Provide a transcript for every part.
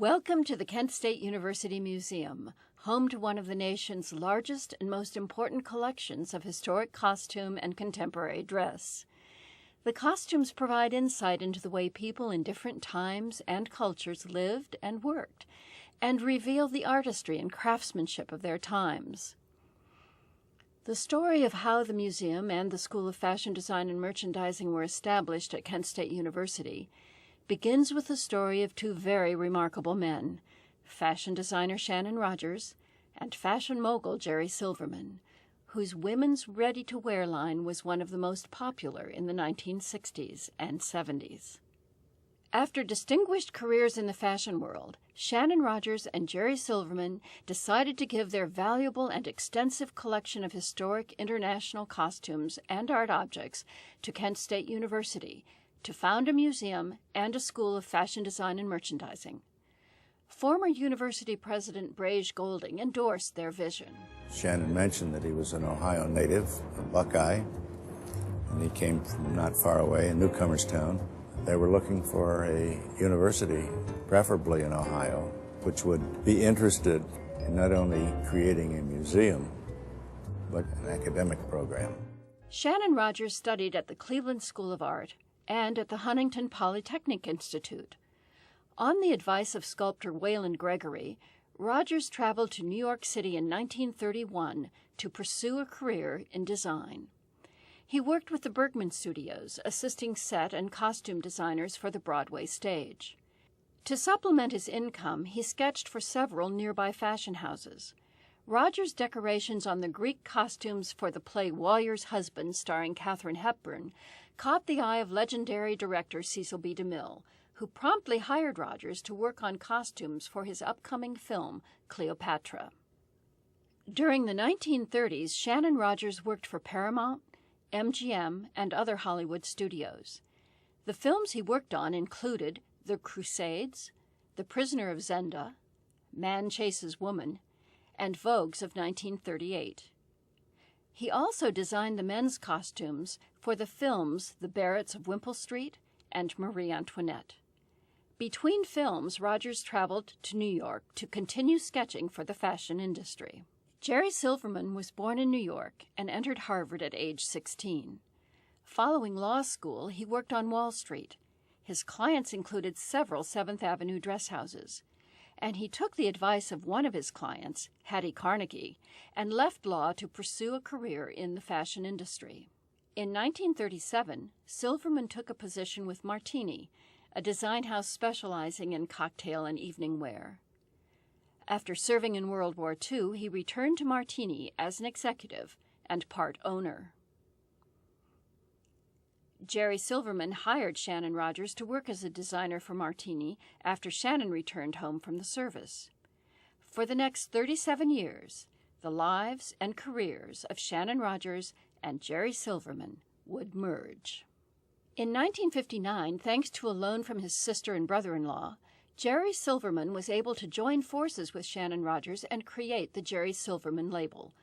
Welcome to the Kent State University Museum, home to one of the nation's largest and most important collections of historic costume and contemporary dress. The costumes provide insight into the way people in different times and cultures lived and worked, and reveal the artistry and craftsmanship of their times. The story of how the museum and the School of Fashion Design and Merchandising were established at Kent State University begins with the story of two very remarkable men, fashion designer Shannon Rogers and fashion mogul Jerry Silverman, whose women's ready-to-wear line was one of the most popular in the 1960s and 70s. After distinguished careers in the fashion world, Shannon Rogers and Jerry Silverman decided to give their valuable and extensive collection of historic international costumes and art objects to Kent State University to found a museum and a school of fashion design and merchandising. Former university president Brage Golding endorsed their vision. Shannon mentioned that he was an Ohio native, a Buckeye, and he came from not far away in Newcomerstown. They were looking for a university, preferably in Ohio, which would be interested in not only creating a museum, but an academic program. Shannon Rogers studied at the Cleveland School of Art and at the Huntington Polytechnic Institute. On the advice of sculptor Wayland Gregory, Rogers traveled to New York City in 1931 to pursue a career in design. He worked with the Bergman Studios, assisting set and costume designers for the Broadway stage. To supplement his income, he sketched for several nearby fashion houses. Rogers' decorations on the Greek costumes for the play Warrior's Husband, starring Katharine Hepburn, caught the eye of legendary director Cecil B. DeMille, who promptly hired Rogers to work on costumes for his upcoming film, Cleopatra. During the 1930s, Shannon Rogers worked for Paramount, MGM, and other Hollywood studios. The films he worked on included The Crusades, The Prisoner of Zenda, Man Chases Woman, and Vogues of 1938. He also designed the men's costumes for the films The Barretts of Wimpole Street and Marie Antoinette. Between films, Rogers traveled to New York to continue sketching for the fashion industry. Jerry Silverman was born in New York and entered Harvard at age 16. Following law school, he worked on Wall Street. His clients included several Seventh Avenue dress houses, and he took the advice of one of his clients, Hattie Carnegie, and left law to pursue a career in the fashion industry. In 1937, Silverman took a position with Martini, a design house specializing in cocktail and evening wear. After serving in World War II, he returned to Martini as an executive and part owner. Jerry Silverman hired Shannon Rogers to work as a designer for Martini after Shannon returned home from the service. For the next 37 years, the lives and careers of Shannon Rogers and Jerry Silverman would merge. In 1959, thanks to a loan from his sister and brother-in-law, Jerry Silverman was able to join forces with Shannon Rogers and create the Jerry Silverman label.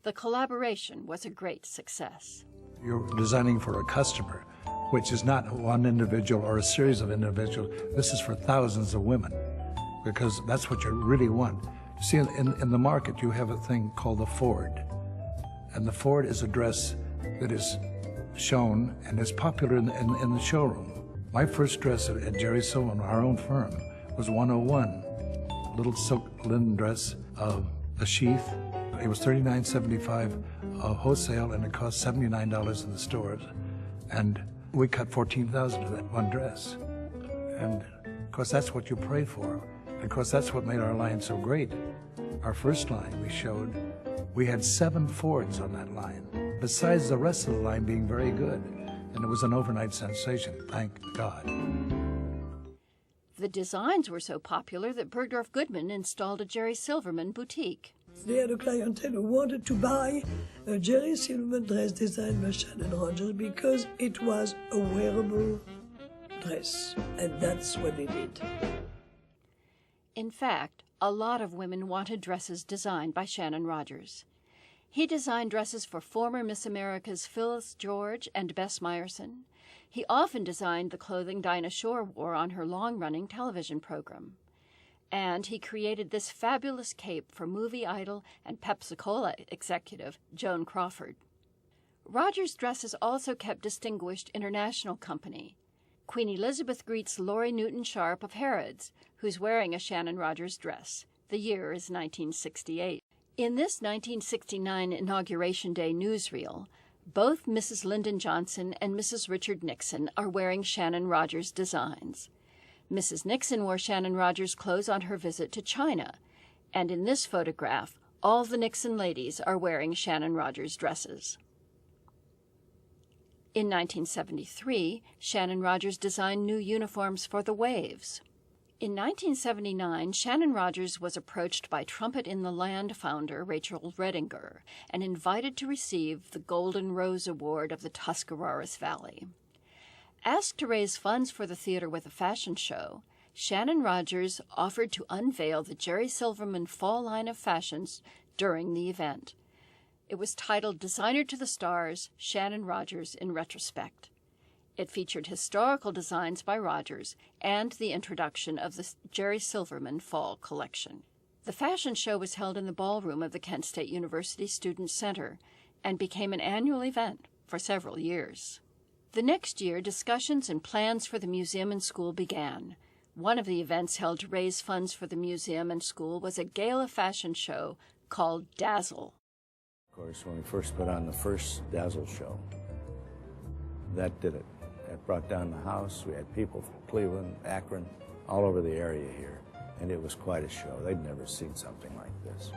The collaboration was a great success. You're designing for a customer, which is not one individual or a series of individuals. This is for thousands of women, because that's what you really want. See, in the market, you have a thing called the Ford. And the Ford is a dress that is shown and is popular in the showroom. My first dress at Jerry Silverman, our own firm, was 101, a little silk linen dress of a sheath. It was $39.75 wholesale, and it cost $79 in the stores. And we cut $14,000 of that one dress. And of course, that's what you pray for. And of course, that's what made our line so great. Our first line we had 7 Fords on that line, besides the rest of the line being very good. And it was an overnight sensation, thank God. The designs were so popular that Bergdorf Goodman installed a Jerry Silverman boutique. They had a clientele who wanted to buy a Jerry Silverman dress designed by Shannon Rogers because it was a wearable dress, and that's what they did. In fact, a lot of women wanted dresses designed by Shannon Rogers. He designed dresses for former Miss America's Phyllis George and Bess Meyerson. He often designed the clothing Dinah Shore wore on her long-running television program. And he created this fabulous cape for movie idol and Pepsi-Cola executive Joan Crawford. Rogers' dresses also kept distinguished international company. Queen Elizabeth greets Lori Newton Sharp of Harrods, who's wearing a Shannon Rogers dress. The year is 1968. In this 1969 Inauguration Day newsreel, both Mrs. Lyndon Johnson and Mrs. Richard Nixon are wearing Shannon Rogers designs. Mrs. Nixon wore Shannon Rogers clothes on her visit to China, and in this photograph, all the Nixon ladies are wearing Shannon Rogers dresses. In 1973, Shannon Rogers designed new uniforms for the Waves. In 1979, Shannon Rogers was approached by Trumpet in the Land founder Rachel Redinger and invited to receive the Golden Rose Award of the Tuscarawas Valley. Asked to raise funds for the theater with a fashion show, Shannon Rogers offered to unveil the Jerry Silverman fall line of fashions during the event. It was titled Designer to the Stars, Shannon Rogers in Retrospect. It featured historical designs by Rogers and the introduction of the Jerry Silverman Fall Collection. The fashion show was held in the ballroom of the Kent State University Student Center and became an annual event for several years. The next year, discussions and plans for the museum and school began. One of the events held to raise funds for the museum and school was a gala fashion show called Dazzle. Of course, when we first put on the first Dazzle show, that did it. It brought down the house. We had people from Cleveland, Akron, all over the area here, and it was quite a show. They'd never seen something like this.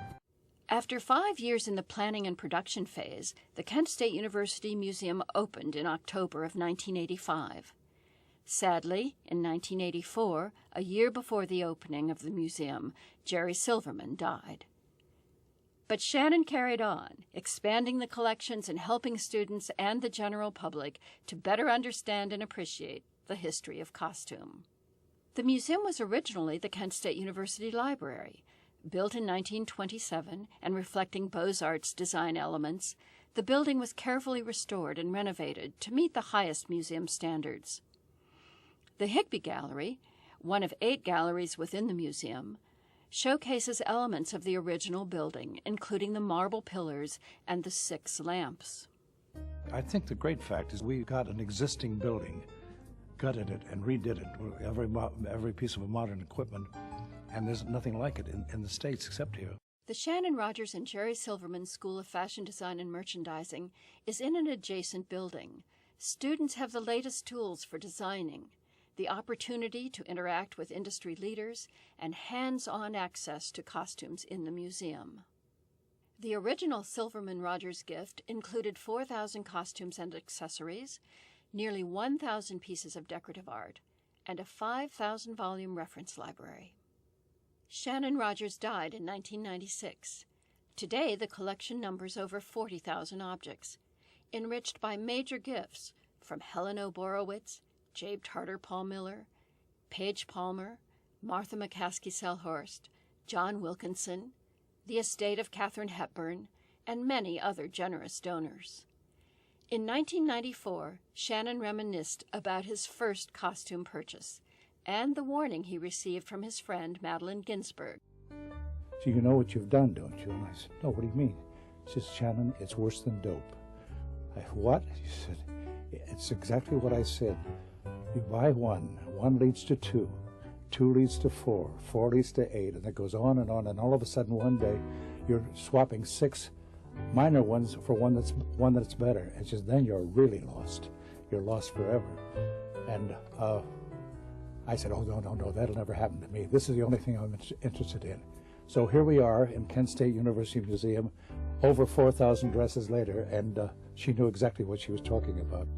After 5 years in the planning and production phase, the Kent State University Museum opened in October of 1985. Sadly, in 1984, a year before the opening of the museum, Jerry Silverman died. But Shannon carried on, expanding the collections and helping students and the general public to better understand and appreciate the history of costume. The museum was originally the Kent State University Library. Built in 1927 and reflecting Beaux-Arts design elements, the building was carefully restored and renovated to meet the highest museum standards. The Higby Gallery, one of 8 galleries within the museum, showcases elements of the original building, including the marble pillars and the 6 lamps. I think the great fact is we got an existing building, gutted it and redid it, every piece of modern equipment, and there's nothing like it in the States except here. The Shannon Rogers and Jerry Silverman School of Fashion Design and Merchandising is in an adjacent building. Students have the latest tools for designing, the opportunity to interact with industry leaders, and hands-on access to costumes in the museum. The original Silverman Rogers gift included 4,000 costumes and accessories, nearly 1,000 pieces of decorative art, and a 5,000-volume reference library. Shannon Rogers died in 1996. Today, the collection numbers over 40,000 objects, enriched by major gifts from Helen Oborowitz, Jabe Tarter Paul Miller, Paige Palmer, Martha McCaskey Selhorst, John Wilkinson, the estate of Katharine Hepburn, and many other generous donors. In 1994, Shannon reminisced about his first costume purchase and the warning he received from his friend Madeline Ginsburg. So you know what you've done, don't you? And I said, no, what do you mean? She says, Shannon, it's worse than dope. I said, what? She said, it's exactly what I said. You buy one leads to 2, 2 leads to 4, 4 leads to 8, and it goes on, and all of a sudden one day you're swapping 6 minor ones for one that's better. It's just then you're really lost. You're lost forever. And I said, oh, no, that'll never happen to me. This is the only thing I'm interested in. So here we are in Kent State University Museum, over 4,000 dresses later, and she knew exactly what she was talking about.